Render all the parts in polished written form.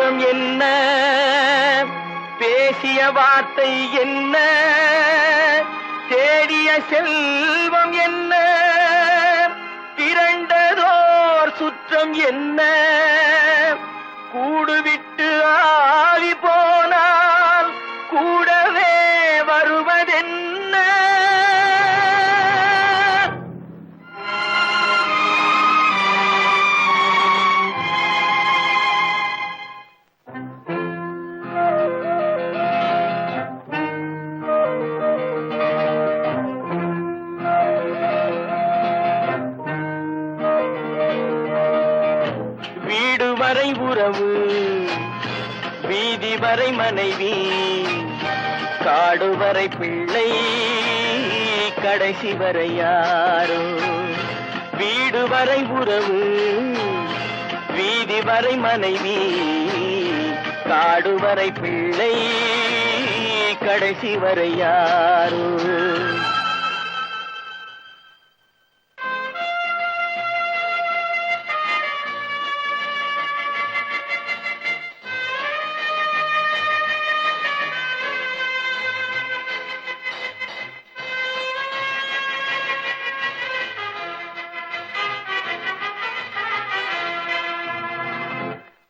தோற்றம் என்ன, பேசிய வார்த்தை என்ன, தேடிய செல்வம் என்ன, திரண்டதோர் சுற்றம் என்ன, கூடுவிட்டு ஆவி போனால் கூடவே வருவதென்ன. வீடு வரை உறவு, வீதி வரை மனைவி, காடு வரை பிள்ளை, கடைசி வரை யாரோ. வீடு வரை உறவு, வீதி வரை மனைவி, காடு வரை பிள்ளை, கடைசி வரை யாரோ.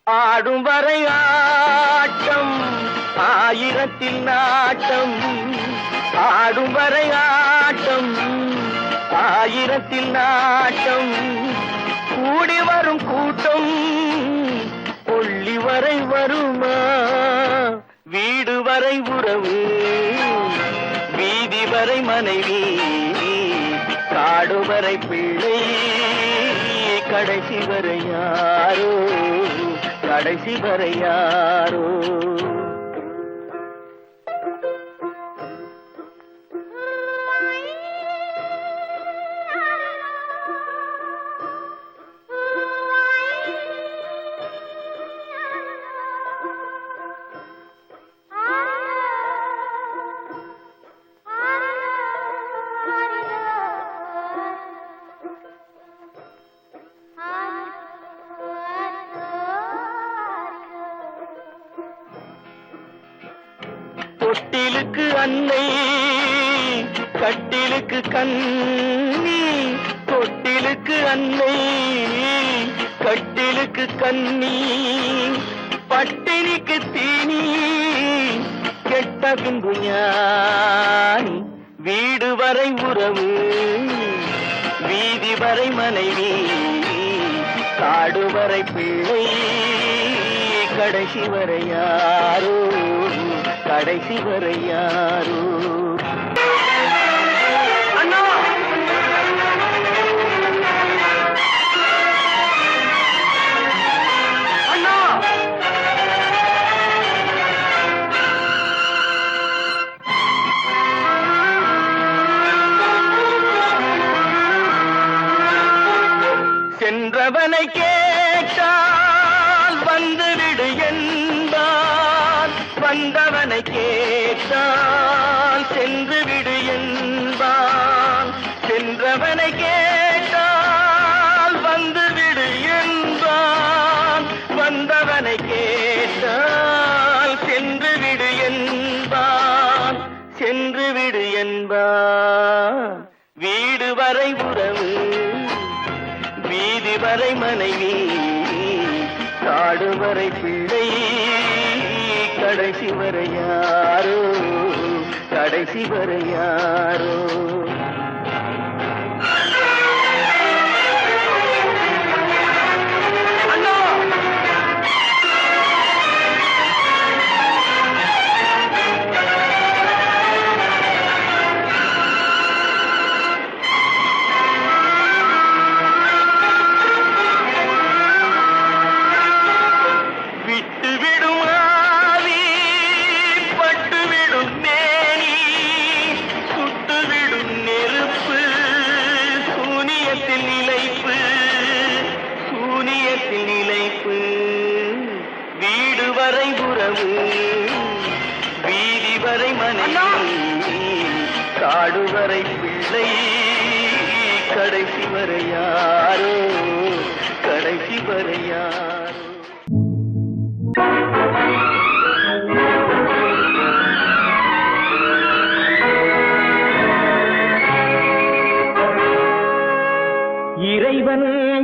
ஆடும் வரை ஆட்டம், ஆயிரத்தில் நாட்டம். ஆடும் வரை ஆட்டம், ஆயிரத்தில் நாட்டம். கூடி வரும் கூட்டம் கொள்ளி வரை வருமா. வீடு வரை உறவு, வீதி வரை மனைவி, காடு வரை பிள்ளை, கடைசி வரை யாரோ, கடைசி வரை யாரோ. தொட்டிலுக்கு அன்னை, கட்டிலுக்கு கண்ணி. தொட்டிலுக்கு அன்னை, கட்டிலுக்கு கண்ணி, பட்டினிக்கு தீனி, கெட்ட பின்பு ஞானி. வீடு வரை உறவு, வீதி வரை மனைவி, காடு வரை பிள்ளை, கடைசி வரை யாரோ, கடைசி வரை யாரோ. அண்ணா, அண்ணா, சென்றவனை கேட்டால் வந்துவிடு என்பான், வந்தவனை கேட்டால் சென்று விடு என்பான். சென்றவனை கேட்டால் வந்துவிடு என்பான், வந்தவனை கேட்டால் சென்று விடு என்பான், சென்று விடு என்பான். வீடு வரை உறவு, வீதி வரை மனைவி, காடு வரை பிள்ளை, கடைசி வரை யாரோ, கடைசி வரை யாரோ. வீடு வரை உறவு, வீதி வரை மனைவி, காடு வரை பிள்ளை, கடைசி வரை யாரோ, கடைசி வரை யாரோ. இறைவன்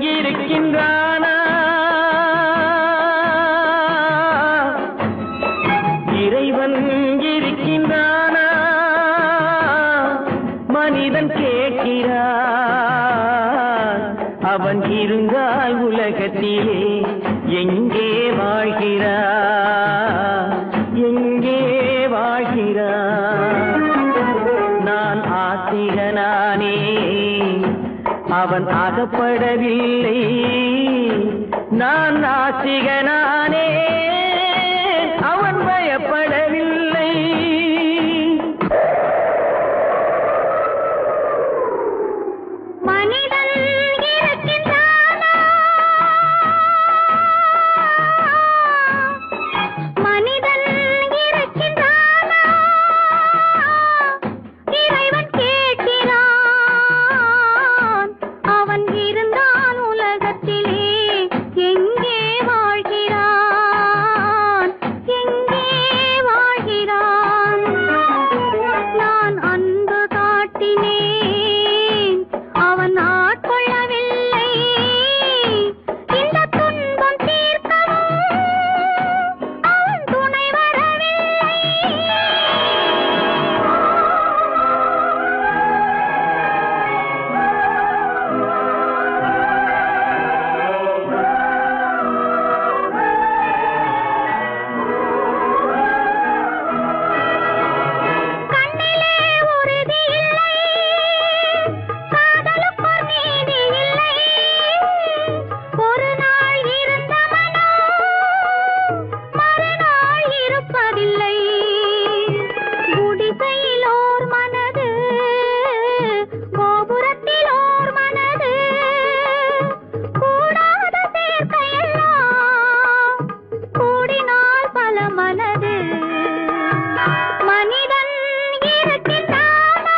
இருக்கின்றானா? இறைவன் இருக்கின்றானா? மனிதன் கேட்கிறான். அவன் இருந்தால் உலகத்திலே எங்கே வாழ்கிறான்? எங்கே வாழ்கிறான்? நான் ஆத்திகனானே, அவன் அகப்படவில்லை. நான் நாத்திகனானே, அவன் பயப்படவில்லை. மனிதன் இருக்கின்றானா? மனிதன் இருக்கின்றானா? இறைவன் கேட்கிறான். அவன் இருந்தான் உலகத்திலே எங்கே வாழ்கிறான்? எங்கே வாழ்கிறான்? நான் அன்பு காட்டினேன், அவன் ஆட்கொள்ளவில்லை. இந்த துன்பம் தீர்க்கவும் அவன் துணை வரவில்லை. கண்ணிலே உறுதி இல்லை, காதலுக்கோர் நீதி இல்லை. ஒரு நாள் இருந்த மனம் மறுநாள் இருப்பதில்லை. குடிசையில் ஓர் மனது, கோபுரத்தில் ஓர் மனது. கூடாத சேர்க்கையெல்லாம் கூடினால் பல மனது. மனிதன் இருக்கின்றானா?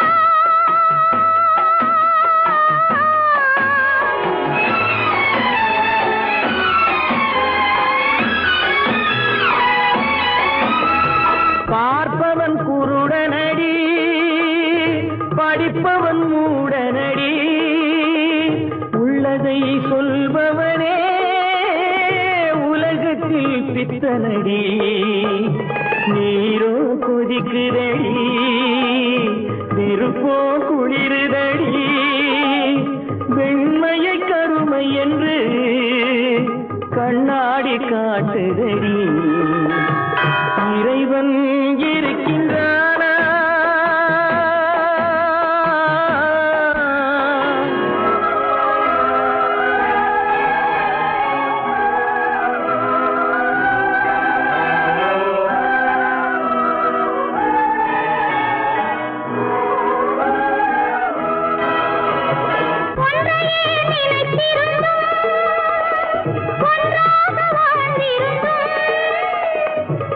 பார்ப்பவன் குருடனடி, படிப்பவன் மூடனடி. உள்ளதை சொல்பவனே உலகத்தில் பித்தனடி. நீரோ கொதிக்குதடி, நெருப்போ குளிருதடி. வெண்மையை கருமை என்று கண்ணாடி காட்டுதடி. இறைவன் இருக்கின்றானா? ஒன்றையே நினைத்திருந்தும் ஒன்றாக வாழ்ந்திருந்தும்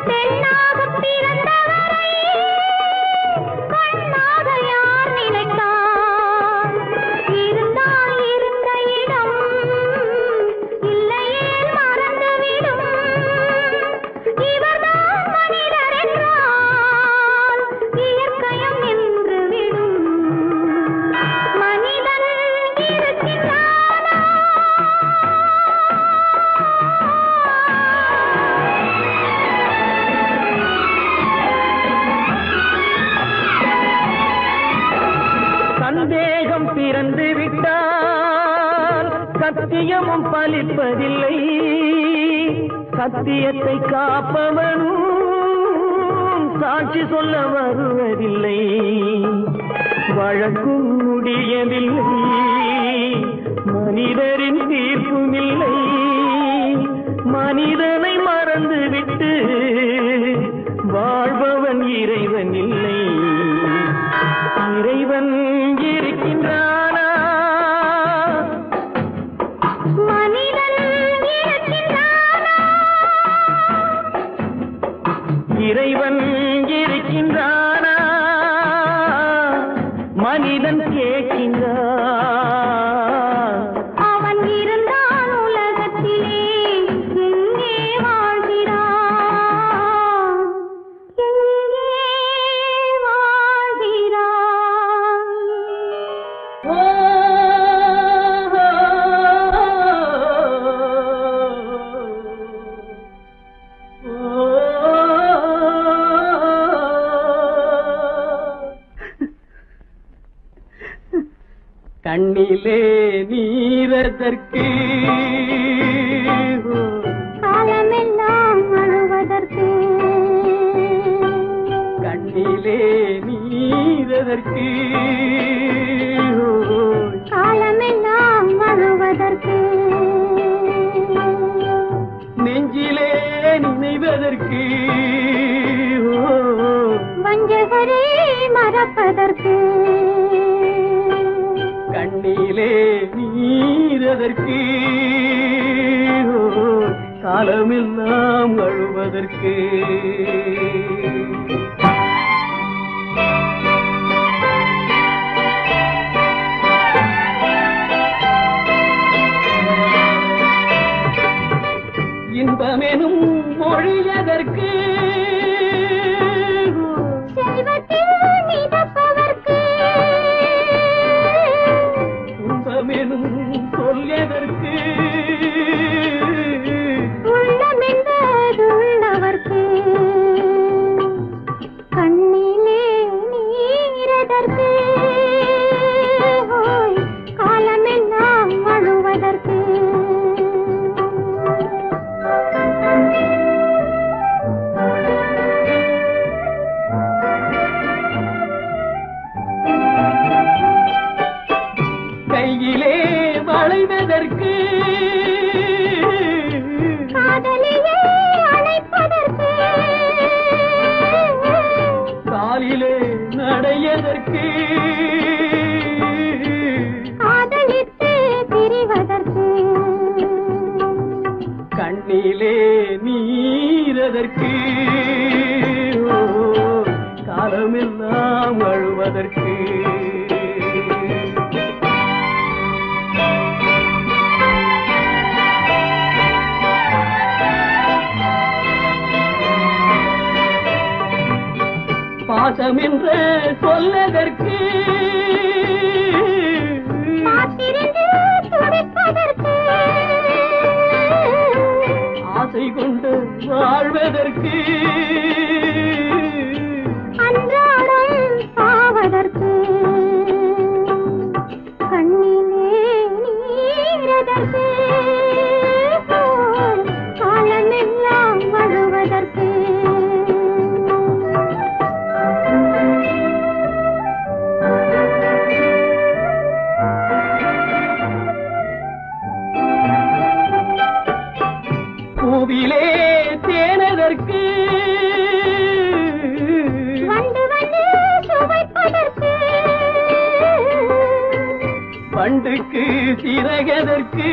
பெண்ணாகப் பிறந்தவரை கண்ணாக யார் நினைத்தார்? இருந்தால் இருந்த இடம் இல்லையே மறந்துவிடும். இவர்தான் மனிதர் என்றால் இயற்கையும் நின்றுவிடும். மனிதன் இருக்கின்றானா? சந்தேகம் பிறந்து விட்டால் சத்தியமும் பலிப்பதில்லை. சத்தியத்தை காப்பவனும் சாட்சி சொல்ல வருவதில்லை. வழக்கும் முடியவில்லை, மனிதரின் தீர்ப்பும் இல்லை. மனிதனை மறந்துவிட்டு வாழ்பவன் இறைவன் இல்லை. இறைவன் இருக்கின்றானா? மனிதன் இருக்கின்றானா? இறைவன் இருக்கின்றானா? மனிதன் கேட்கின்றான். அவன் இருந்தான் உலகத்திலே எங்கே வாழ்கிறான்? கண்ணிலே நீரதற்கு காலமெல்லாம் அழுவதற்கு கண்ணிலே நீரதற்கு காலமெல்லாம் அழுவதற்கு நெஞ்சிலே நினைவதற்கு வஞ்சகரை மறப்பதற்கு கண்ணிலே நீரதற்கு காலமெல்லாம் அழுவதற்கு இன்பமெனும் மொழியதற்கு செல்வத்தில் மிதப்பதற்கு துன்பமெனும் சொல்யதற்கு உள்ளமென்பதுள்ளவர்க்கு கண்ணிலே நீரதற்கு காலமெல்லாம் அழுவதற்கு கையிலே வளைவதற்கு காதலியே அழைப்பதற்கு காலிலே நடையதற்கு காதலித்து பிரிவதற்கு கண்ணிலே நீரதற்கு காலமெல்லாம் அழுவதற்கு பாசம் என்று சொல்லதற்கு காத்திருந்து துடிப்பதற்கு ஆசை கொண்டு வாழ்வதற்கு அன்றாடம் சாவதற்கு கண்ணிலே நீரதற்கு காலமெல்லாம் அழுவதற்கு பூவிலே தேனதற்கு வந்து வந்து சுவைப்பதற்கு பண்டுக்கு சிறகதற்கு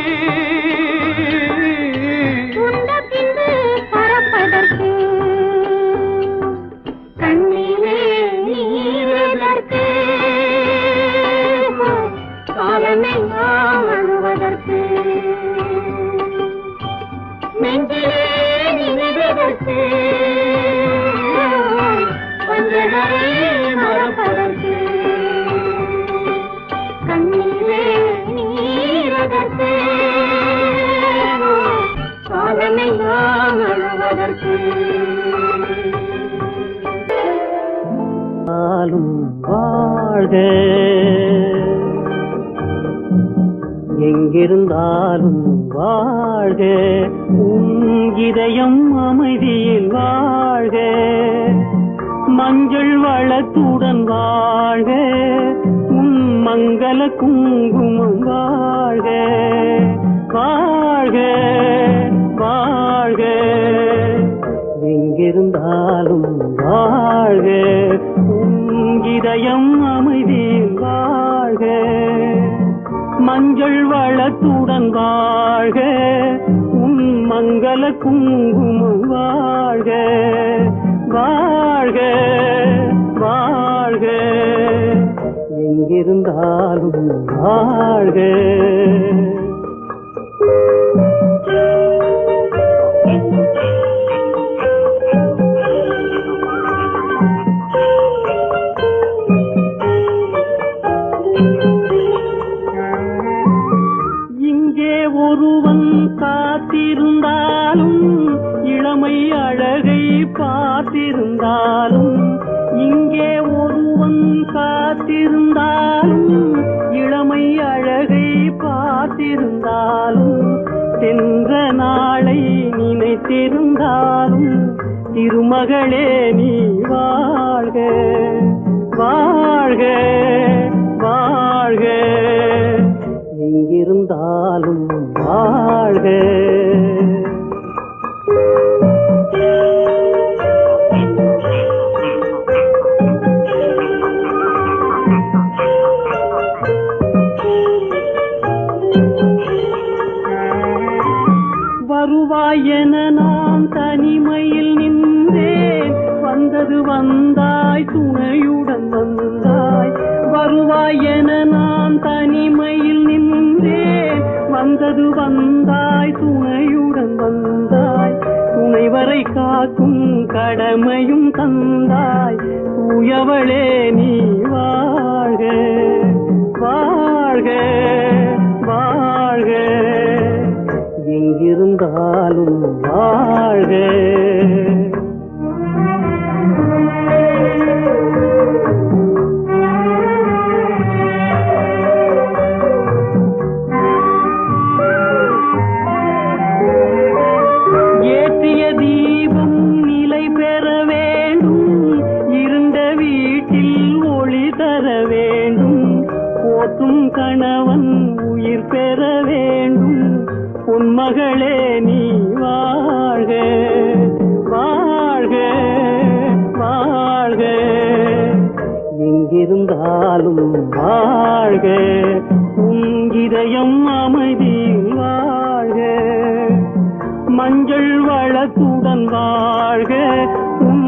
உண்ட பின்பு பறப்பதற்கு கண்ணிலே நீரதற்கு காலமெல்லாம் அழுவதற்கு நெஞ்சிலே நினைவதற்கு வஞ்சகரை மறப்பதற்கு கண்ணிலே நீரதற்கு காலமெல்லாம் அழுவதற்கு வாழ்க எங்கிருந்தாலும் வாழ்க உன் இதயம் அமைதியில் வாழ்க மஞ்சள் வளத்துடன் வாழ்க உன் மங்கள குங்குமம் வாழ்க வாழ்க வாழ்க எங்கிருந்தாலும் வாழ்க உன் இதயம் அமைதியில் வாழ்க மஞ்சள் வளத்துடன் வாழ்க உன் மங்கள குங்குமம் வாழ்க வாழ்க வாழ்க எங்கிருந்தாலும் வாழ்க இங்கே ஒருவன் காத்திருந்தாலும் இளமை அழகை பார்த்திருந்தாலும் இங்கே ஒருவன் காத்திருந்தாலும் இளமை இளமை அழகை பார்த்திருந்தாலும் சென்ற நாளை நினைத்திருந்தாலும் திருமகளே நீ வாழ்க வாழ்க வாழ்க எங்கிருந்தாலும் வாழ்க. வருவாய் என நான் தனிமையில் நின்றேன், வந்தது வந்தாய் துணையுடன் வந்தாய். வருவாய் என நான் தனிமையில் நின்றேன், வந்தது வந்தாய் துணையுடன் வந்தாய். துணைவரை காக்கும் கடமையும் தந்தாய், தூயவளே நீ வாழ்க வாழ்க வாழ்க எங்கிருந்தாலும் வாழ்க. ஏற்றிய தீபம் நிலை பெற வேண்டும், இருண்ட வீட்டில் ஒளி தர வேண்டும். போற்றும் கணவன் உயிர் பெற வேண்டும், பொன்மகளே நீ வாழ்க வாழ்க வாழ்க எங்கிருந்தாலும் வாழ்க. உன் இதயம் அமைதியில் வாழ்க, மஞ்சள் வளத்துடன் வாழ்க. உன்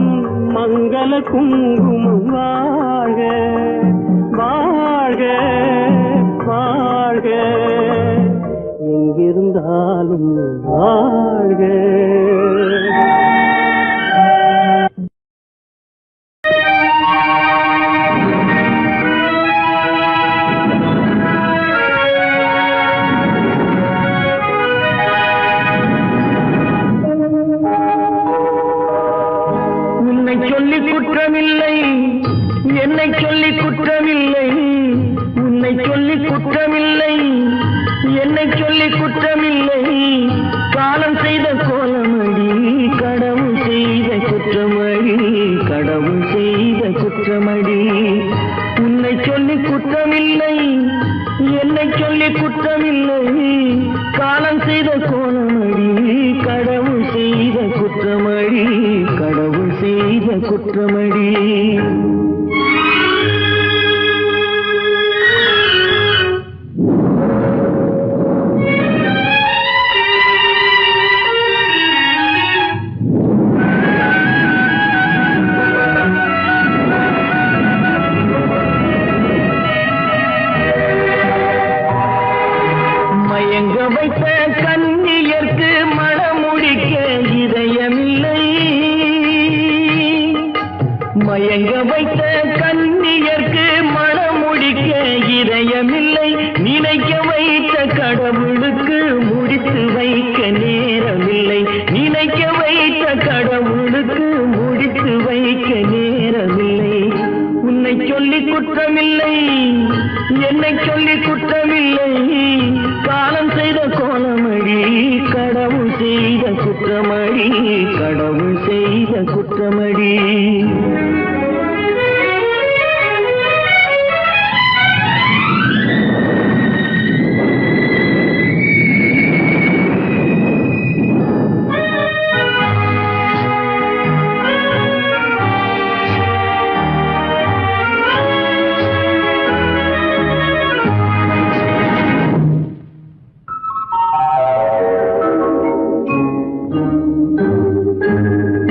மங்கள குங்குமம் வாழ்க வாழ்க வாழ்க எங்கிருந்தாலும் வாழ்க. உன்னை சொல்லி குற்றமில்லை, என்னை சொல்லி குற்றமில்லை. உன்னை சொல்லி குற்றமில்லை, என்னை சொல்லி குற்றமில்லை. காலம் செய்த கோலமடி, கடவுள் செய்த குற்றமடி, கடவுள் செய்த குற்றமடி. உன்னை சொல்லி குற்றமில்லை, என்னை சொல்லி குற்றமில்லை. காலம் செய்த கோலமடி, கடவுள் செய்த குற்றமடி, கடவுள் செய்த குற்றமடி. மயங்க வைத்த கன்னியர்க்கு மணமுடிக்க இதயமில்லை, மயங்க வைத்த கன்னியர்க்கு மணமுடிக்க இதயமில்லை. நினைக்க வைத்த கடவுளுக்கு முடித்து வைக்க நேரமில்லை, நினைக்க வைத்த கடவுளுக்கு முடித்து வைக்க நேரமில்லை. உன்னை சொல்லி குற்றமில்லை, என்னை சொல்லி குற்றமில்லை. காலம் செய்த கோலமடி, கடவுள் செய்த குற்றமடி, கடவுள் செய்த குற்றமடி.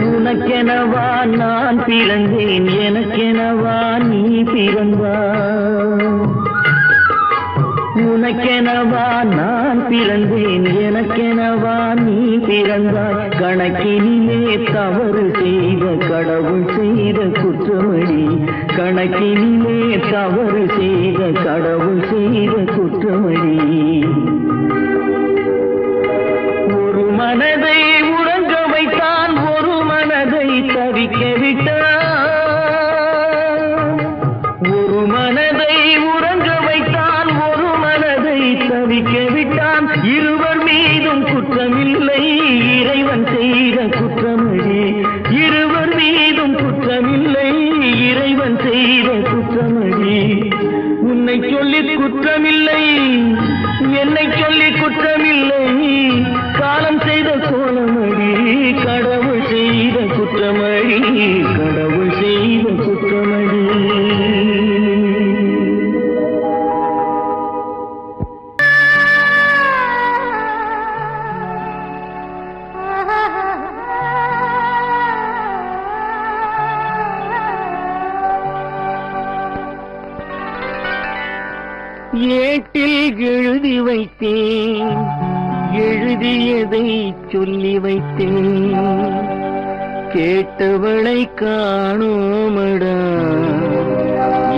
உனக்கெனவா நான் பிறந்தேன், எனக்கெனவா நீ பிறந்தாய். உனக்கெனவா நான் பிறந்தேன், எனக்கெனவா நீ பிறந்தாய். கணக்கினிலே தவறு செய்த கடவுள் செய்த குற்றமடி, கணக்கினிலே தவறு செய்த கடவுள் செய்த குற்றமடி. ஒரு மனதை உறங்க வைத்தான், ஒரு மனதை தவிக்க விட்டான். ஒரு மனதை உறங்க வைத்தான், ஒரு கோலமடி கடவுள் செய்த குற்றமடி கடவுள் செய்த குற்றமடி ஏட்டில் எழுதி வைத்தேன் எழுதியதை சொல்லி வைத்தேன் கேட்டவளை காணோமடா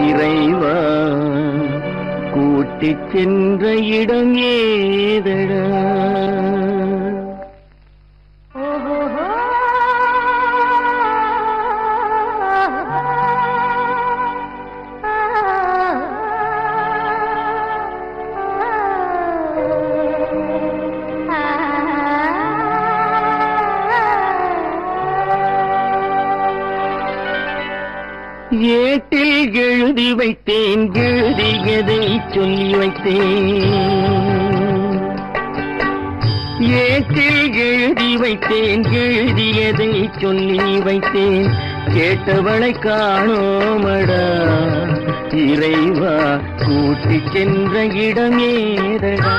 இறைவா கூட்டிச் சென்ற இடம் ஏதடா ஏட்டில் எழுதி வைத்தேன் எழுதியதை சொல்லி வைத்தேன் ஏட்டில் எழுதி வைத்தேன் எழுதியதை சொல்லி வைத்தேன் கேட்டவளை காணோமடா இறைவா கூட்டிச் சென்ற இடம் ஏதடா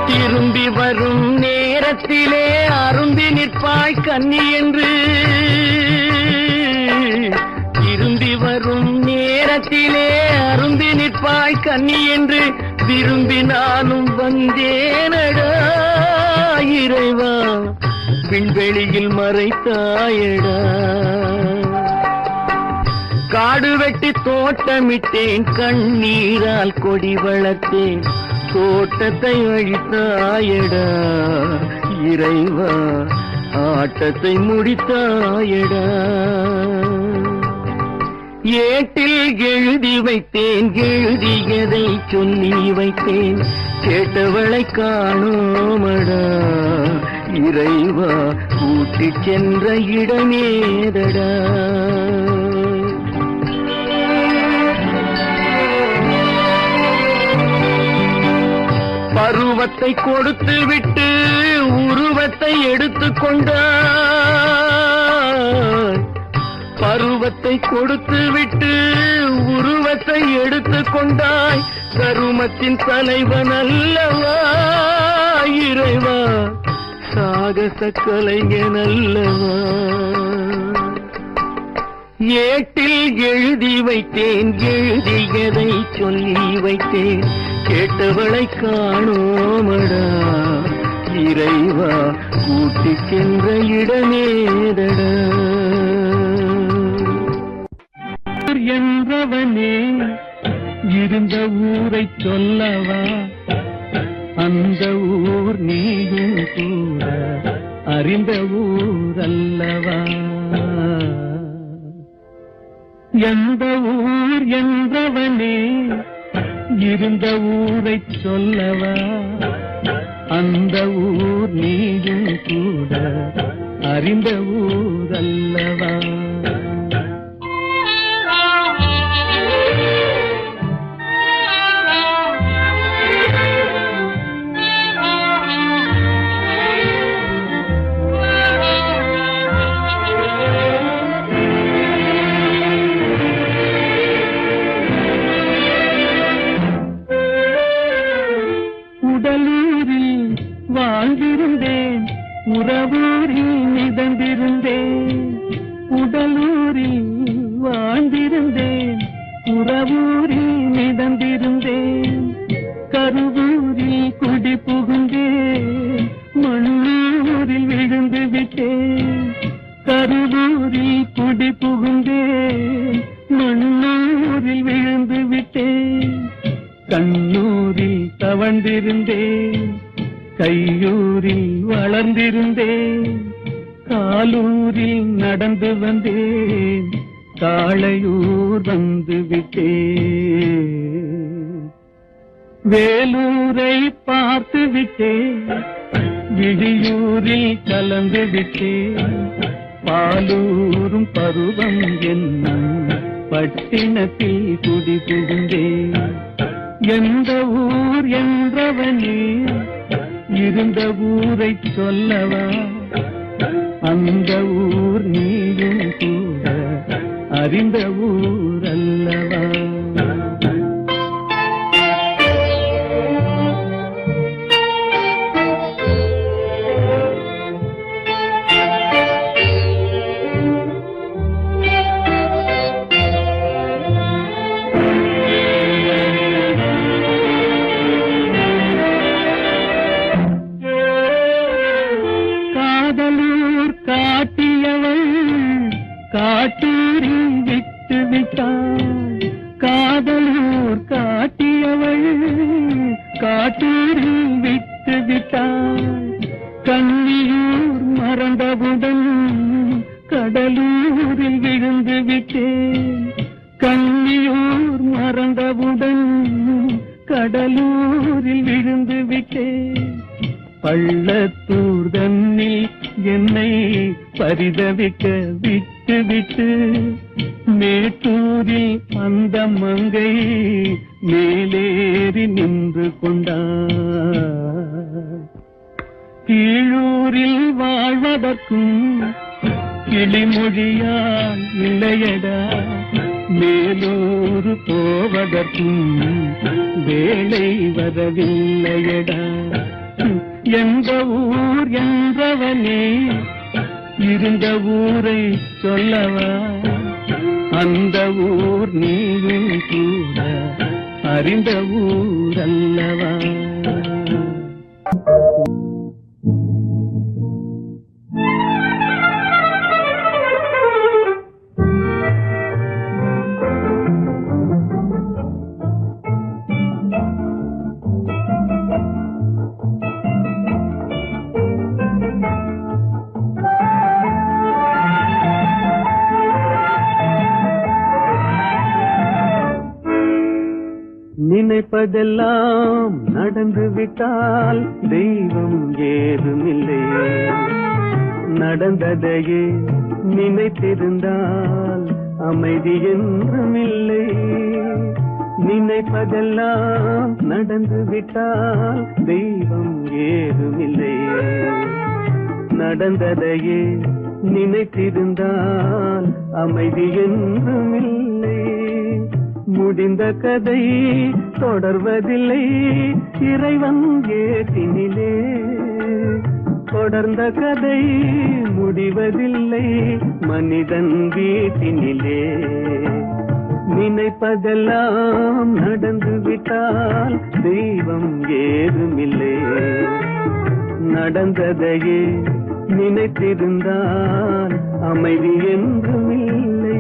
திரும்பி வரும் நேரத்திலே அரும்பி நிற்பாய் கன்னி என்று திரும்பி வரும் நேரத்திலே அரும்பி நிற்பாய் கன்னி என்று விரும்பி நானும் வந்தேனடா இறைவா விண்வெளியில் மறைத்தாயடா காடு வெட்டி தோட்டமிட்டேன் கண்ணீரால் கொடி வளர்த்தேன் தோட்டத்தை அழித்தாயடா இறைவா ஆட்டத்தை முடித்தாயடா ஏட்டில் எழுதி வைத்தேன் எழுதியதை சொல்லி வைத்தேன் கேட்டவளை காணோமடா இறைவா கூட்டிச் சென்ற இடமேதடா பருவத்தை கொடுத்து விட்டு உருவத்தை எடுத்துக் கொண்டாய் பருவத்தை கொடுத்து விட்டு உருவத்தை எடுத்துக் கொண்டாய் கருமத்தின் தலைவன் அல்லவா இறைவா சாகச கலைஞன் அல்லவா ஏட்டில் எழுதி வைத்தேன் எழுதியதை சொல்லி வைத்தேன் கேட்டவளை காணோமடா இறைவா கூட்டிச் சென்ற இடமேதடா என்றவனே இருந்த ஊரை சொல்லவா அந்த ஊர் நீயும் கூட அறிந்த ஊர் அல்லவா எந்த ஊர் என்றவனே இருந்த ஊரை சொல்லவா அந்த ஊர் நீயும் கூட அறிந்த ஊர் அல்லவா உடலூரில் வாழ்ந்திருந்தேன் உறவூரில் மிதந்திருந்தேன் உடலூரில் வாழ்ந்திருந்தேன் உறவூரில் மிதந்திருந்தேன் கருவூரில் குடி புகுந்தேன் மண்ணூரில் விழுந்து விட்டேன் கருவூரில் குடி புகுந்தேன் மண்ணூரில் விழுந்து விட்டேன் கண்ணூரில் தவழ்ந்திருந்தேன் கையூரில் வளர்ந்திருந்தேன் காலூரில் நடந்து வந்தேன் விட்டேன், காளையூர் வந்து விட்டேன். வேலூரை பார்த்து விட்டேன், விழியூரில் கலந்து விட்டேன். பாலூரும் பருவம் என்னும் பட்டினத்தில் குடி புகுந்தேன். எந்த ஊர் என்றவனே இருந்த ஊரை சொல்லவா, அந்த ஊர் நீயும் கூட அறிந்த ஊர் அல்லவா. காதலூர் காட்டியவள் காட்டூரில் விட்டு விட்டாள். காதலூர் காட்டியவள் காட்டூரில் விட்டு விட்டாள். கண்ணியூர் மறந்தவுடன் கடலூரில் விழுந்து விட்டேன். கண்ணியூர் மறந்தவுடன் கடலூரில் விழுந்து விட்டேன். பள்ளத்தூர் தன்னில் என்னை பரிதவிக்க விட்டு விட்டு மேட்டூரில் அந்த மங்கை மேலேறி நின்று கொண்டார். கீழூரில் வாழ்வதற்கும் கிளிமொழியால் இல்லையடா, மேலூர் போவதற்கும் வேலை வரவில்லையடா. எந்த ஊர் என்றவனே இருந்த ஊரை சொல்லவா, அந்த ஊர் நீயும் கூட அறிந்த ஊர் அல்லவா. நினைப்பதெல்லாம் நடந்து விட்டால் தெய்வம் ஏதுமில்லை. நடந்ததையே நினைத்திருந்தால் அமைதி என்றுமில்லை. நினைப்பதெல்லாம் நடந்து விட்டால் தெய்வம் ஏதுமில்லை. நடந்ததையே நினைத்திருந்தால் அமைதி என்றுமில்லை. முடிந்த கதை தொடர்வதில்லை இறைவன் ஏட்டினிலே. தொடர்ந்த கதை முடிவதில்லை மனிதன் வீட்டினிலே. நினைப்பதெல்லாம் நடந்து விட்டால் தெய்வம் ஏதுமில்லை. நடந்ததையே நினைத்திருந்தால் அமைதி என்றுமில்லை.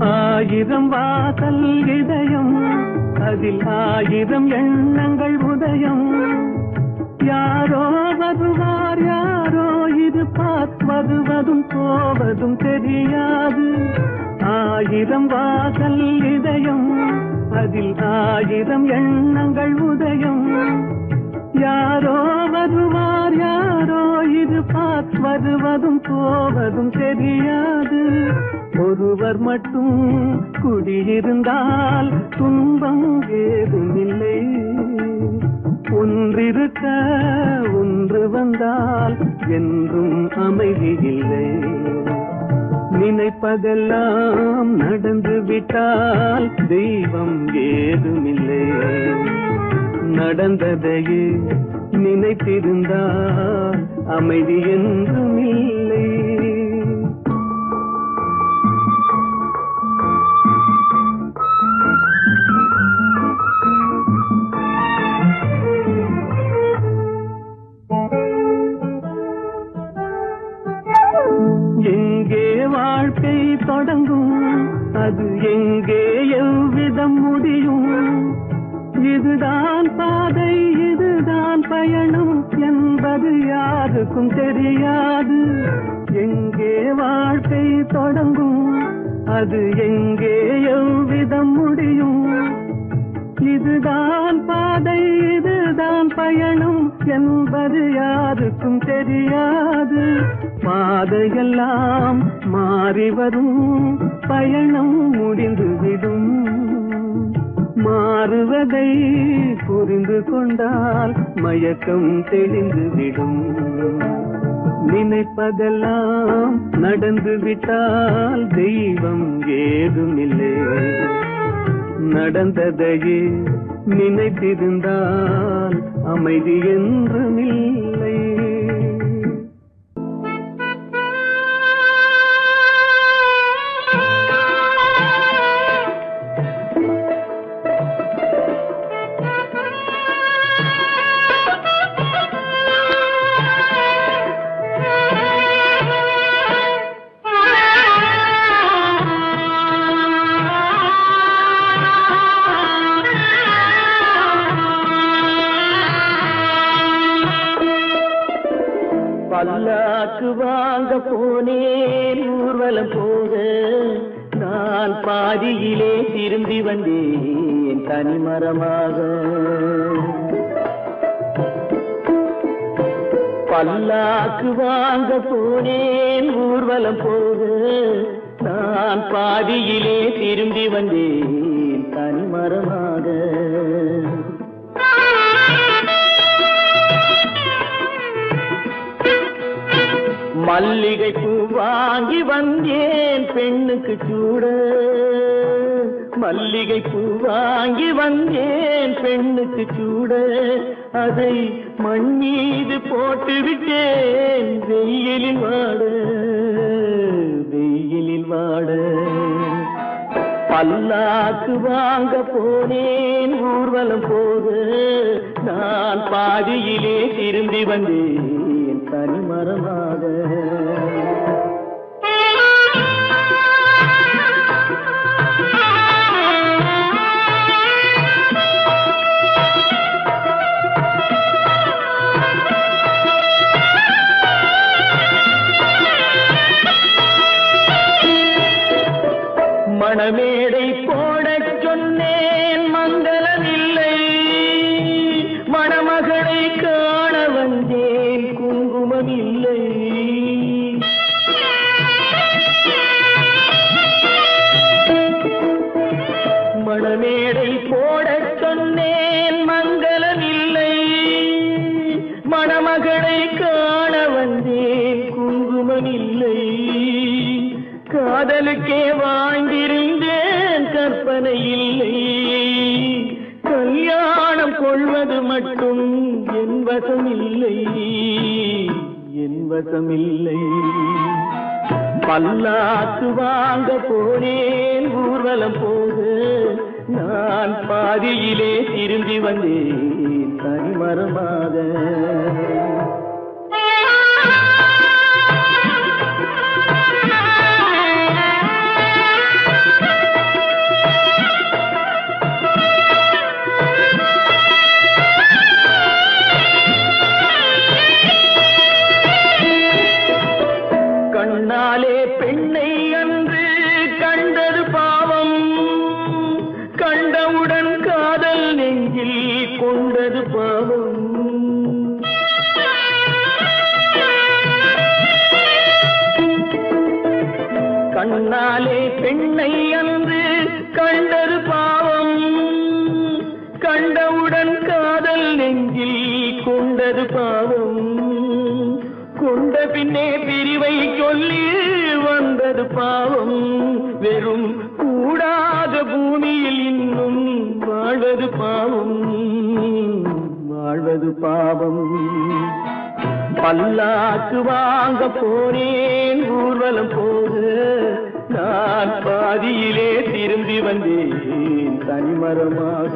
ஆயிரம் வாசல் இதயம், அதில் ஆயிரம் எண்ணங்கள் உதயம். யாரோ வருவார் யாரோ இருப்பார், வருவதும் போவதும் தெரியாது. ஆயிரம் வாசல் இதயம், அதில் ஆயிரம் எண்ணங்கள் உதயம். யாரோ வருவார் யாரோ இருப்பார், வருவதும் போவதும் தெரியாது. ஒருவர் மட்டும் குடியிருந்தால் துன்பம் ஏதுமில்லை. ஒன்றிருக்க ஒன்று வந்தால் என்றும் அமைதி இல்லை. நினைப்பதெல்லாம் நடந்து விட்டால் தெய்வம் ஏதுமில்லை. நடந்ததையே நினைத்திருந்தால் அமைதி என்றுமில்லை. எங்கே வாழ்க்கை தொடங்கும், அது எங்கே எவ்விதம் முடியும்? இதுதான் பாதை, இதுதான் பயணம் என்பது யாருக்கும் தெரியாது. எங்கே வாழ்க்கை தொடங்கும், அது எங்கே எவ்விதம் முடியும்? இதுதான் பாதை, இதுதான் பயணம் என்பது யாருக்கும் தெரியாது. பாதையெல்லாம் மாறி வரும், பயணம் முடிந்துவிடும். மாறுவதை புரிந்து கொண்டால் மயக்கம் தெளிந்துவிடும். நினைப்பதெல்லாம் நடந்து விட்டால் தெய்வம் ஏதுமில்லை. நடந்ததையே நினைத்திருந்தால் அமைதி என்றுமில்லை. பல்லாக்கு வாங்க போனேன் ஊர்வலம் போக, நான் பாதியிலே திரும்பி வந்தேன் தனிமரமாக. பல்லாக்கு வாங்க போனேன் ஊர்வலம் போக, நான் பாதியிலே திரும்பி வந்தேன் தனிமரமாக. மல்லிகை பூ வாங்கி வந்தேன் பெண்ணுக்கு சூட, மல்லிகை பூ வாங்கி வந்தேன் பெண்ணுக்கு சூட. அதை மண் மீது போட்டு விட்டேன் வெயிலில் வாட, வெயிலில் வாட. பல்லாக்கு வாங்க போனேன் ஊர்வலம் போக, நான் பாதியிலே திரும்பி வந்தேன் தனிமரமாக. மணமேடை போடச் சொன்னேன் மங்களமில்லை, மணமகளை காண வந்தேன் குங்குமமில்லை. மணமேடை போடச் சொன்னேன் மங்களமில்லை, மணமகளை காண வந்தேன் குங்குமமில்லை. காதலுக்கே வாழ்ந்திருந்தேன் கற்பனை இல்லை, கல்யாணம் கொள்வது மட்டும் என் வசமில்லை, என் வசமில்லை. பல்லாக்கு வாங்க போனேன் ஊர்வலம் போக, நான் பாதியிலே திரும்பி வந்தேன் தனிமரமாக. கண்ணாலே பெண்ணை அன்று கண்டது பாவம், கண்டவுடன் காதல் நெஞ்சில் கொண்டது பாவம். கண்ணாலே பெண்ணை அன்று கண்டது பாவம், கண்டவுடன் காதல் நெஞ்சில் கொண்டது பாவம். கொண்ட பின்னே பிரிவை சொல்லி வந்தது பாவம், வெறும் கூடாத பூமியில் இன்னும் வாழ்வது பாவம், வாழ்வது பாவம். பல்லாக்கு வாங்க போனேன் ஊர்வலம் போக, நான் பாதியிலே திரும்பி வந்தேன் தனிமரமாக.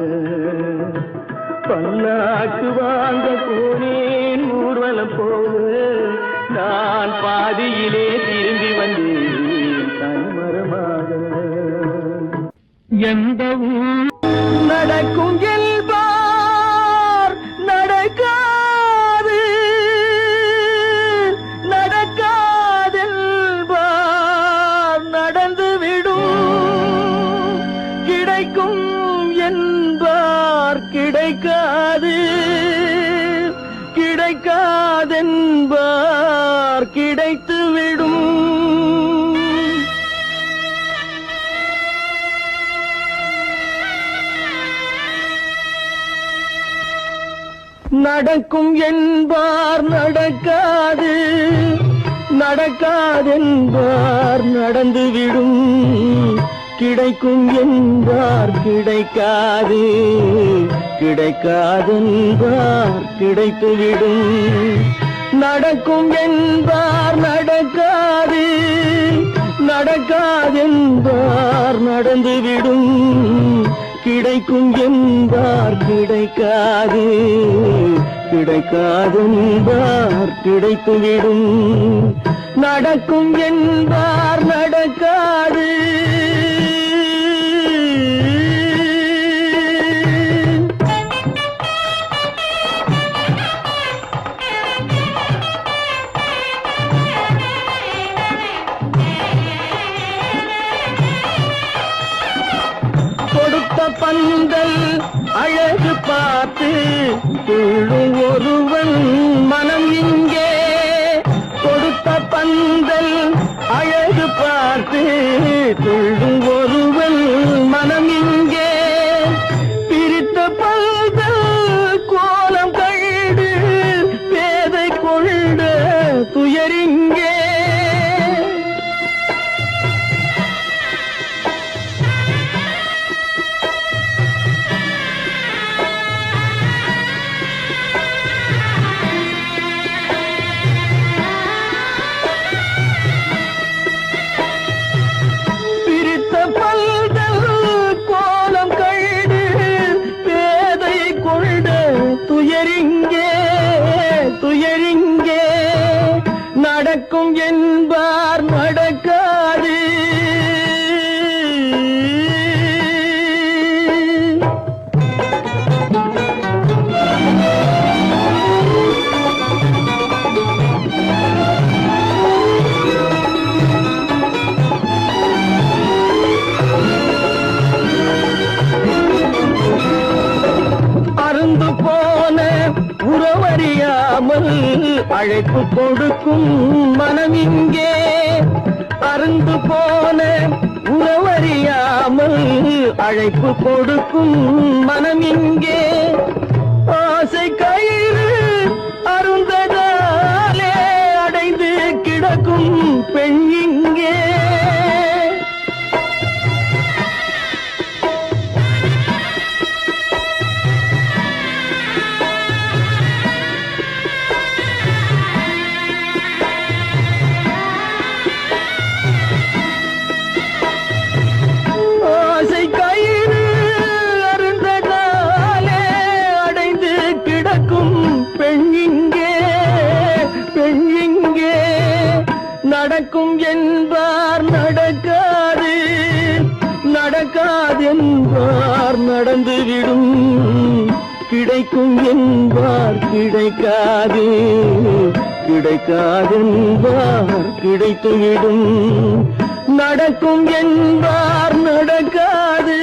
பல்லாக்கு வாங்க போனேன் ஊர்வலம் போக, நான் பாதியிலே திரும்பி வந்தேன் தனிமரமாக. எந்த ஊர் நடக்கும் என்பார் நடக்காது, நடக்காதென்பார் நடந்துவிடும், கிடைக்கும் என்பார் கிடைக்காது, கிடைக்காதென்பார் கிடைத்துவிடும். நடக்கும் என்பார் நடக்காது, நடக்காதென்பார் நடந்துவிடும், கிடைக்கும் என்பார் கிடைக்காது, கிடைக்காதென்பார் கிடைத்துவிடும். நடக்கும் என்பார் நடக்காது, நடக்காதென்பார் நடந்துவிடும், கிடைக்கும் என்பார் கிடைக்காது, கிடைக்காதென்பார் கிடைத்துவிடும். நடக்கும் என்பார் நடக்காது. கொடுத்த பந்தல் அழகு பார்த்து துள்ளும் ஒருவன் மனம் இங்கே, கொடுத்த பந்தல் அழகு பார்த்து துள்ளும் ஒருவன் மனம் இங்கே, பிரித்த பந்தல் கோலம் கண்டு பேதை கொண்ட துயரிங்கே. துயரிங்கே, துயரிங்கே, நடக்கும் என்பார் நடக்காது. அருந்து போன உறவறியாமல் அழைப்பு கொடுக்கும் மனம் இங்கே, அருந்து போன உறவறியாமல் அழைப்பு கொடுக்கும் மனம் இங்கே, ஆசை கயிறு அருந்ததாலே அடைந்து கிடக்கும் பெண் இங்கே. நடக்கும் என்பார் நடக்காது, நடக்காதென்பார் நடந்துவிடும், கிடைக்கும் என்பார் கிடைக்காது, கிடைக்காதென்பார் கிடைத்துவிடும். நடக்கும் என்பார் நடக்காது.